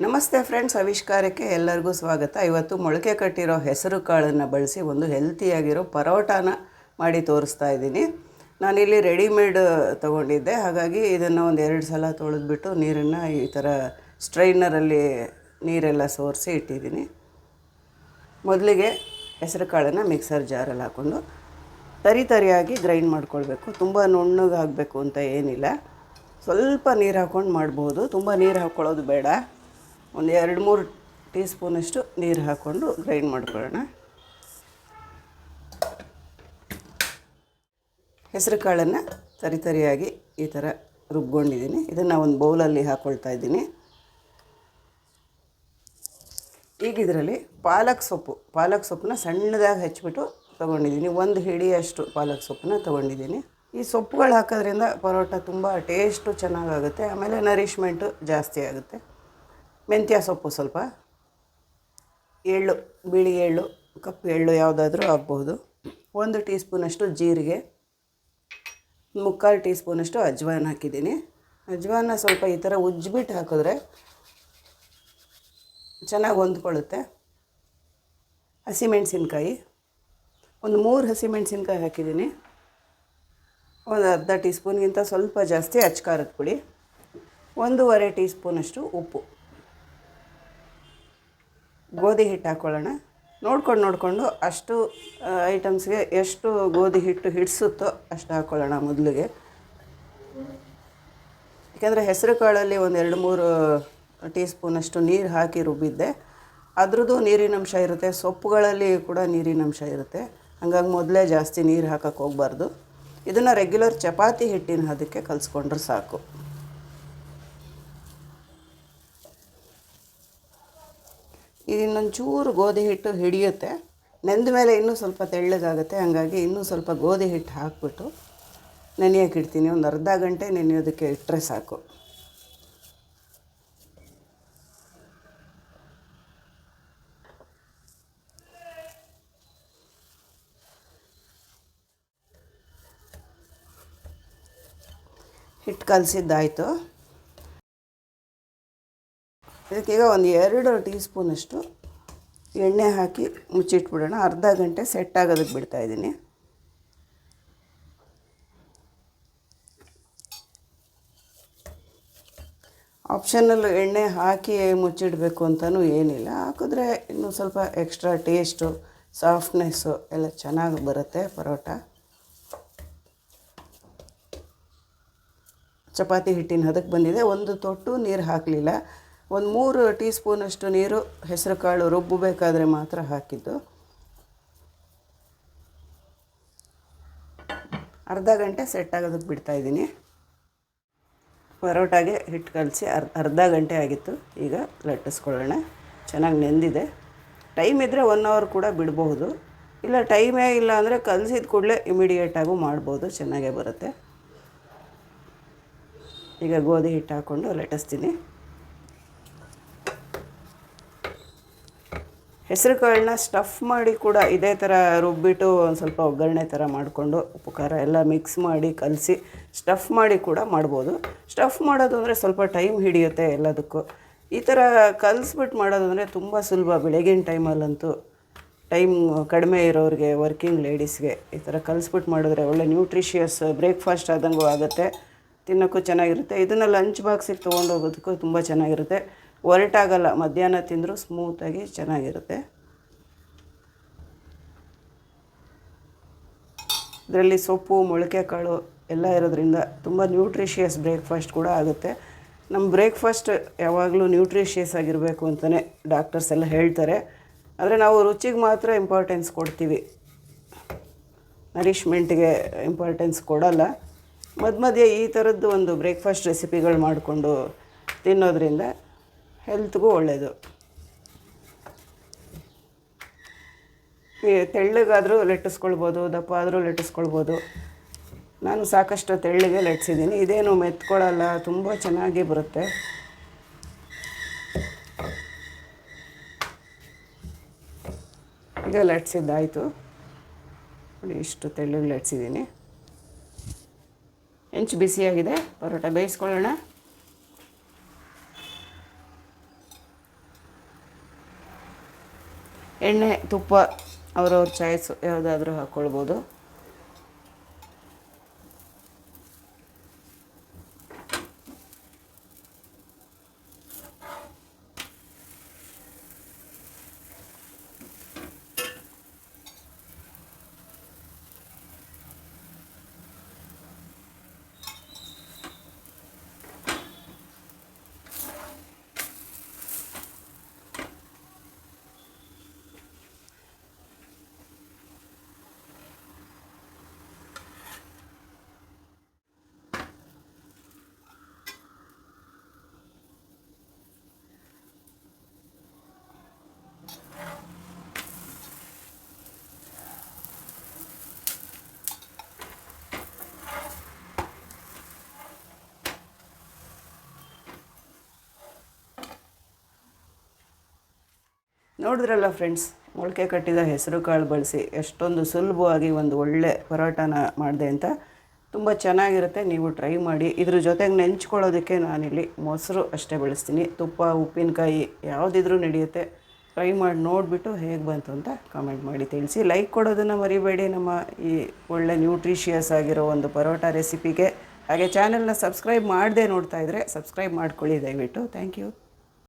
ನಮಸ್ತೆ ಫ್ರೆಂಡ್ಸ್, ಆವಿಷ್ಕಾರಕ್ಕೆ ಎಲ್ಲರಿಗೂ ಸ್ವಾಗತ. ಇವತ್ತು ಮೊಳಕೆ ಕಟ್ಟಿರೋ ಹೆಸರು ಕಾಳನ್ನು ಬಳಸಿ ಒಂದು ಹೆಲ್ತಿಯಾಗಿರೋ ಪರೋಟಾನ ಮಾಡಿ ತೋರಿಸ್ತಾ ಇದ್ದೀನಿ. ನಾನಿಲ್ಲಿ ರೆಡಿಮೇಡ್ ತೊಗೊಂಡಿದ್ದೆ, ಹಾಗಾಗಿ ಇದನ್ನು ಒಂದು 2 ಸಲ ತೊಳೆದ್ಬಿಟ್ಟು ನೀರನ್ನು ಈ ಥರ ಸ್ಟ್ರೈನರಲ್ಲಿ ನೀರೆಲ್ಲ ಸೋರಿಸಿ ಇಟ್ಟಿದ್ದೀನಿ. ಮೊದಲಿಗೆ ಹೆಸರು ಕಾಳನ್ನು ಮಿಕ್ಸರ್ ಜಾರಲ್ಲಿ ಹಾಕ್ಕೊಂಡು ತರಿಯಾಗಿ ಗ್ರೈಂಡ್ ಮಾಡ್ಕೊಳ್ಬೇಕು. ತುಂಬ ನುಣ್ಣಗೆ ಆಗಬೇಕು ಅಂತ ಏನಿಲ್ಲ, ಸ್ವಲ್ಪ ನೀರು ಹಾಕ್ಕೊಂಡು ಮಾಡ್ಬೋದು. ತುಂಬ ನೀರು ಹಾಕ್ಕೊಳ್ಳೋದು ಬೇಡ. ಒಂದು 2-3 ಟೀ ಸ್ಪೂನಷ್ಟು ನೀರು ಹಾಕ್ಕೊಂಡು ಗ್ರೈಂಡ್ ಮಾಡ್ಕೊಳ್ಳೋಣ. ಹೆಸರು ಕಾಳನ್ನು ತರಿಯಾಗಿ ಈ ಥರ ರುಬ್ಕೊಂಡಿದ್ದೀನಿ. ಇದನ್ನು ಒಂದು ಬೌಲಲ್ಲಿ ಹಾಕ್ಕೊಳ್ತಾ ಇದ್ದೀನಿ. ಈಗ ಇದರಲ್ಲಿ ಪಾಲಕ್ ಸೊಪ್ಪನ್ನ ಸಣ್ಣದಾಗಿ ಹೆಚ್ಚಿಬಿಟ್ಟು ತೊಗೊಂಡಿದ್ದೀನಿ. 1 ಹಿಡಿಯಷ್ಟು ಪಾಲಕ್ ಸೊಪ್ಪನ್ನ ತೊಗೊಂಡಿದ್ದೀನಿ. ಈ ಸೊಪ್ಪುಗಳು ಹಾಕೋದ್ರಿಂದ ಪರೋಟ ತುಂಬ ಟೇಸ್ಟು ಚೆನ್ನಾಗಾಗುತ್ತೆ, ಆಮೇಲೆ ನರಿಷ್ಮೆಂಟು ಜಾಸ್ತಿ ಆಗುತ್ತೆ. ಮೆಂತ್ಯ ಸೊಪ್ಪು ಸ್ವಲ್ಪ, ಎಳ್ಳು, ಬಿಳಿ ಎಳ್ಳು, ಕಪ್ಪು ಎಳ್ಳು ಯಾವುದಾದ್ರೂ ಹಾಕ್ಬೋದು. 1 ಟೀ ಸ್ಪೂನಷ್ಟು ಜೀರಿಗೆ, 3/4 ಟೀ ಸ್ಪೂನಷ್ಟು ಅಜ್ವಾನ ಹಾಕಿದ್ದೀನಿ. ಅಜ್ವಾನ ಸ್ವಲ್ಪ ಈ ಥರ ಉಜ್ಜಿಬಿಟ್ಟು ಹಾಕಿದ್ರೆ ಚೆನ್ನಾಗಿ ಹೊಂದ್ಕೊಳ್ಳುತ್ತೆ. ಹಸಿಮೆಣಸಿನ್ಕಾಯಿ ಒಂದು 3 ಹಸಿಮೆಣಸಿನ್ಕಾಯಿ ಹಾಕಿದ್ದೀನಿ. ಒಂದು ಅರ್ಧ ಟೀ ಸ್ಪೂನ್ಗಿಂತ ಸ್ವಲ್ಪ ಜಾಸ್ತಿ ಅಚ್ಕಾರದ ಪುಡಿ, 1/2 ಟೀ ಸ್ಪೂನಷ್ಟು ಉಪ್ಪು. ಗೋಧಿ ಹಿಟ್ಟು ಹಾಕ್ಕೊಳ್ಳೋಣ. ನೋಡ್ಕೊಂಡು ಅಷ್ಟು ಐಟಮ್ಸ್ಗೆ ಎಷ್ಟು ಗೋಧಿ ಹಿಟ್ಟು ಹಿಡಿಸುತ್ತೋ ಅಷ್ಟು ಹಾಕ್ಕೊಳ್ಳೋಣ ಮೊದಲಿಗೆ. ಯಾಕೆಂದರೆ ಹೆಸರು ಕಾಳಲ್ಲಿ ಒಂದು 2-3 ಟೀ ಸ್ಪೂನಷ್ಟು ನೀರು ಹಾಕಿ ರುಬ್ಬಿದ್ದೆ. ಅದ್ರದ್ದು ನೀರಿನಂಶ ಇರುತ್ತೆ, ಸೊಪ್ಪುಗಳಲ್ಲಿ ಕೂಡ ನೀರಿನಂಶ ಇರುತ್ತೆ. ಹಾಗಾಗಿ ಮೊದಲೇ ಜಾಸ್ತಿ ನೀರು ಹಾಕೋಕ್ಕೆ ಹೋಗಬಾರ್ದು. ಇದನ್ನು ರೆಗ್ಯುಲರ್ ಚಪಾತಿ ಹಿಟ್ಟಿನ ಅದಕ್ಕೆ ಕಲಿಸ್ಕೊಂಡ್ರೆ ಸಾಕು. ಇನ್ನೊಂಚೂರು ಗೋಧಿ ಹಿಟ್ಟು ಹಿಡಿಯುತ್ತೆ, ನೆಂದ ಮೇಲೆ ಇನ್ನೂ ಸ್ವಲ್ಪ ತೆಳ್ಳಗಾಗುತ್ತೆ. ಹಾಗಾಗಿ ಇನ್ನೂ ಸ್ವಲ್ಪ ಗೋಧಿ ಹಿಟ್ಟು ಹಾಕ್ಬಿಟ್ಟು ನೆನೆಯೋಕೆ ಇಡ್ತೀನಿ. ಒಂದು ಅರ್ಧ ಗಂಟೆ ನೆನೆಯೋದಕ್ಕೆ ಇಟ್ಟರೆ ಸಾಕು. ಹಿಟ್ಟು ಕಲಸಿದ್ದಾಯಿತು. ಇದಕ್ಕೀಗ ಒಂದು 2 ಟೀ ಸ್ಪೂನಷ್ಟು ಎಣ್ಣೆ ಹಾಕಿ ಮುಚ್ಚಿಟ್ಬಿಡೋಣ. ಅರ್ಧ ಗಂಟೆ ಸೆಟ್ ಆಗೋದಕ್ಕೆ ಬಿಡ್ತಾಯಿದ್ದೀನಿ. ಆಪ್ಷನಲ್ ಎಣ್ಣೆ ಹಾಕಿ ಮುಚ್ಚಿಡಬೇಕು ಅಂತಲೂ ಏನಿಲ್ಲ, ಹಾಕಿದ್ರೆ ಇನ್ನೂ ಸ್ವಲ್ಪ ಎಕ್ಸ್ಟ್ರಾ ಟೇಸ್ಟು, ಸಾಫ್ಟ್ನೆಸ್ಸು ಎಲ್ಲ ಚೆನ್ನಾಗಿ ಬರುತ್ತೆ ಪರೋಟ. ಚಪಾತಿ ಹಿಟ್ಟಿನ ಹದಕ್ಕೆ ಬಂದಿದೆ. ಒಂದು ತೊಟ್ಟು ನೀರು ಹಾಕಲಿಲ್ಲ. ಒಂದು 3 ಟೀ ಸ್ಪೂನಷ್ಟು ನೀರು ಹೆಸರು ಕಾಳು ರುಬ್ಬಬೇಕಾದ್ರೆ ಮಾತ್ರ ಹಾಕಿದ್ದು. ಅರ್ಧ ಗಂಟೆ ಸೆಟ್ ಆಗೋದಕ್ಕೆ ಬಿಡ್ತಾಯಿದ್ದೀನಿ. ಪರೋಟಾಗೆ ಹಿಟ್ಟು ಕಲಸಿ ಅರ್ಧ ಗಂಟೆ ಆಗಿತ್ತು. ಈಗ ಲಟ್ಟಿಸ್ಕೊಳ್ಳೋಣ. ಚೆನ್ನಾಗಿ ನೆಂದಿದೆ. ಟೈಮ್ ಇದ್ದರೆ 1 ಅವರ್ ಕೂಡ ಬಿಡಬಹುದು, ಇಲ್ಲ ಟೈಮೇ ಇಲ್ಲ ಅಂದರೆ ಕಲಸಿದ ಕೂಡಲೇ ಇಮಿಡಿಯೇಟಾಗೂ ಮಾಡ್ಬೋದು, ಚೆನ್ನಾಗೇ ಬರುತ್ತೆ. ಈಗ ಗೋಧಿ ಹಿಟ್ಟು ಹಾಕ್ಕೊಂಡು ಲಟ್ಟಿಸ್ತೀನಿ. ಹೆಸರು ಕಾಳನ್ನ ಸ್ಟಫ್ ಮಾಡಿ ಕೂಡ ಇದೇ ಥರ ರುಬ್ಬಿಟ್ಟು ಒಂದು ಸ್ವಲ್ಪ ಒಗ್ಗರಣೆ ಥರ ಮಾಡಿಕೊಂಡು ಉಪ್ಪು ಖಾರ ಎಲ್ಲ ಮಿಕ್ಸ್ ಮಾಡಿ ಕಲಸಿ ಸ್ಟಫ್ ಮಾಡಿ ಕೂಡ ಮಾಡ್ಬೋದು. ಸ್ಟಫ್ ಮಾಡೋದು ಅಂದರೆ ಸ್ವಲ್ಪ ಟೈಮ್ ಹಿಡಿಯುತ್ತೆ ಎಲ್ಲದಕ್ಕೂ. ಈ ಥರ ಕಲಿಸ್ಬಿಟ್ಟು ಮಾಡೋದು ಅಂದರೆ ತುಂಬ ಸುಲಭ. ಬೆಳಗಿನ ಟೈಮಲ್ಲಂತೂ ಟೈಮ್ ಕಡಿಮೆ ಇರೋರಿಗೆ, ವರ್ಕಿಂಗ್ ಲೇಡೀಸ್ಗೆ ಈ ಥರ ಕಲಿಸ್ಬಿಟ್ಟು ಮಾಡಿದ್ರೆ ಒಳ್ಳೆ ನ್ಯೂಟ್ರಿಷಿಯಸ್ ಬ್ರೇಕ್ಫಾಸ್ಟ್ ಆದಂಗೂ ಆಗುತ್ತೆ, ತಿನ್ನೋಕ್ಕೂ ಚೆನ್ನಾಗಿರುತ್ತೆ. ಇದನ್ನು ಲಂಚ್ ಬಾಕ್ಸಿಗೆ ತೊಗೊಂಡೋಗೋದಕ್ಕೂ ತುಂಬ ಚೆನ್ನಾಗಿರುತ್ತೆ. ಒರಟಾಗಲ್ಲ, ಮಧ್ಯಾಹ್ನ ತಿಂದರೂ ಸ್ಮೂತಾಗಿ ಚೆನ್ನಾಗಿರುತ್ತೆ. ಇದರಲ್ಲಿ ಸೊಪ್ಪು, ಮೊಳಕೆ ಕಾಳು ಎಲ್ಲ ಇರೋದ್ರಿಂದ ತುಂಬ ನ್ಯೂಟ್ರಿಷಿಯಸ್ ಬ್ರೇಕ್ಫಾಸ್ಟ್ ಕೂಡ ಆಗುತ್ತೆ. ನಮ್ಮ ಬ್ರೇಕ್ಫಾಸ್ಟ್ ಯಾವಾಗಲೂ ನ್ಯೂಟ್ರಿಷಿಯಸ್ ಆಗಿರಬೇಕು ಅಂತಲೇ ಡಾಕ್ಟರ್ಸ್ ಎಲ್ಲ ಹೇಳ್ತಾರೆ. ಆದರೆ ನಾವು ರುಚಿಗೆ ಮಾತ್ರ ಇಂಪಾರ್ಟೆನ್ಸ್ ಕೊಡ್ತೀವಿ, ನರಿಷ್ಮೆಂಟ್ಗೆ ಇಂಪಾರ್ಟೆನ್ಸ್ ಕೊಡಲ್ಲ. ಮಧ್ಯೆ ಈ ಥರದ್ದು ಒಂದು ಬ್ರೇಕ್ಫಾಸ್ಟ್ ರೆಸಿಪಿಗಳು ಮಾಡಿಕೊಂಡು ತಿನ್ನೋದ್ರಿಂದ ಹೆಲ್ತ್ಗೂ ಒಳ್ಳೆಯದು. ತೆಳ್ಳಗಾದರೂ ಲಟ್ಟಿಸ್ಕೊಳ್ಬೋದು, ದಪ್ಪ ಆದರೂ ಲಟ್ಟಿಸ್ಕೊಳ್ಬೋದು. ನಾನು ಸಾಕಷ್ಟು ತೆಳ್ಳಗೆ ಲಟ್ಟಿಸಿದ್ದೀನಿ. ಇದೇನು ಮೆತ್ಕೊಳ್ಳಲ್ಲ, ತುಂಬ ಚೆನ್ನಾಗಿ ಬರುತ್ತೆ. ಈಗ ಲಟ್ಟಿಸಿದ್ದಾಯಿತು ನೋಡಿ, ಇಷ್ಟು ತೆಳ್ಳಗೆ ಲಟ್ಟಿಸಿದ್ದೀನಿ. ಹೆಂಚು ಬಿಸಿಯಾಗಿದೆ, ಪರೋಟ ಬೇಯಿಸ್ಕೊಳ್ಳೋಣ. ಎಣ್ಣೆ ತುಪ್ಪ ಅವ್ರವ್ರ ಚಾಯ್ಸು ಯಾವುದಾದ್ರೂ ಹಾಕ್ಕೊಳ್ಬೋದು. ನೋಡಿದ್ರಲ್ಲ ಫ್ರೆಂಡ್ಸ್, ಮೊಳಕೆ ಕಟ್ಟಿದ ಹೆಸರು ಕಾಳು ಬಳಸಿ ಎಷ್ಟೊಂದು ಸುಲಭವಾಗಿ ಒಂದು ಒಳ್ಳೆ ಪರೋಟಾನ ಮಾಡಿದೆ ಅಂತ. ತುಂಬ ಚೆನ್ನಾಗಿರುತ್ತೆ, ನೀವು ಟ್ರೈ ಮಾಡಿ. ಇದ್ರ ಜೊತೆಗೆ ನೆಂಚ್ಕೊಳ್ಳೋದಕ್ಕೆ ನಾನಿಲ್ಲಿ ಮೊಸರು ಅಷ್ಟೇ ಬಳಸ್ತೀನಿ. ತುಪ್ಪ, ಉಪ್ಪಿನಕಾಯಿ ಯಾವುದಿದ್ರೂ ನಡೆಯುತ್ತೆ. ಟ್ರೈ ಮಾಡಿ ನೋಡಿಬಿಟ್ಟು ಹೇಗೆ ಬಂತು ಅಂತ ಕಾಮೆಂಟ್ ಮಾಡಿ ತಿಳಿಸಿ. ಲೈಕ್ ಕೊಡೋದನ್ನು ಮರಿಬೇಡಿ ನಮ್ಮ ಈ ಒಳ್ಳೆ ನ್ಯೂಟ್ರಿಷಿಯಸ್ ಆಗಿರೋ ಒಂದು ಪರೋಟಾ ರೆಸಿಪಿಗೆ. ಹಾಗೆ ಚಾನೆಲ್ನ ಸಬ್ಸ್ಕ್ರೈಬ್ ಮಾಡದೆ ನೋಡ್ತಾ ಇದ್ದರೆ ಸಬ್ಸ್ಕ್ರೈಬ್ ಮಾಡ್ಕೊಳ್ಳಿ ದಯವಿಟ್ಟು. Thank you.